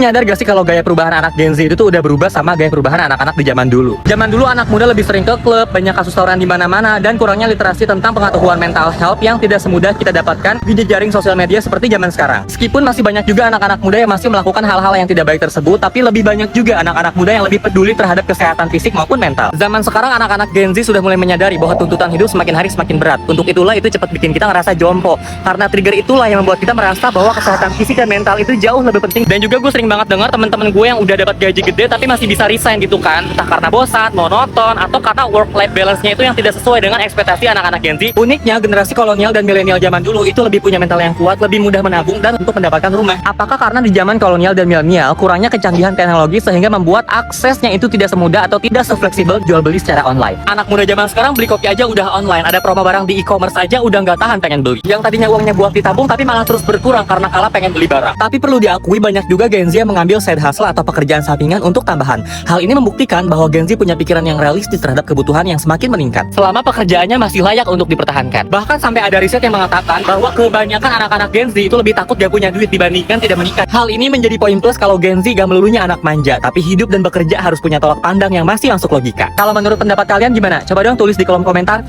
nyadar gak sih kalau gaya perubahan anak Gen Z itu tuh udah berubah sama gaya perubahan anak-anak di zaman dulu. Zaman dulu anak muda lebih sering ke klub, banyak kasus tawuran di mana-mana, dan kurangnya literasi tentang pengetahuan mental health yang tidak semudah kita dapatkan di jejaring sosial media seperti zaman sekarang. Meskipun masih banyak juga anak-anak muda yang masih melakukan hal-hal yang tidak baik tersebut, tapi lebih banyak juga anak-anak muda yang lebih peduli terhadap kesehatan fisik maupun mental. Zaman sekarang anak-anak Gen Z sudah mulai menyadari bahwa tuntutan hidup semakin hari semakin berat. Untuk itulah itu cepat bikin kita ngerasa jompo. Karena trigger itulah yang membuat kita merasa bahwa kesehatan fisik dan mental itu jauh lebih penting. Dan juga gue sering banget dengar teman-teman gue yang udah dapat gaji gede tapi masih bisa resign gitu kan, entah karena bosan, monoton, atau karena work-life balance-nya itu yang tidak sesuai dengan ekspektasi anak-anak Gen Z. Uniknya, generasi kolonial dan milenial zaman dulu itu lebih punya mental yang kuat, lebih mudah menabung dan untuk mendapatkan rumah. Apakah karena di zaman kolonial dan milenial kurangnya kecanggihan teknologi sehingga membuat aksesnya itu tidak semudah atau tidak sefleksibel jual beli secara online? Anak muda zaman sekarang beli kopi aja udah online, ada promo barang di e-commerce aja udah nggak tahan pengen beli. Yang tadinya uangnya buat ditabung tapi malah terus berkurang karena kalah pengen beli barang. Tapi perlu diakui banyak juga Gen Z yang mengambil side hustle atau pekerjaan sampingan untuk tambahan. Hal ini membuktikan bahwa Gen Z punya pikiran yang realistis terhadap kebutuhan yang semakin meningkat selama pekerjaannya masih layak untuk dipertahankan. Bahkan sampai ada riset yang mengatakan bahwa kebanyakan anak-anak Gen Z itu lebih takut gak punya duit dibandingkan tidak menikah. Hal ini menjadi poin plus kalau Gen Z gak melulunya anak manja, tapi hidup dan bekerja harus punya tolak pandang yang masih masuk logika. Kalau menurut pendapat kalian gimana? Coba dong tulis di kolom komentar.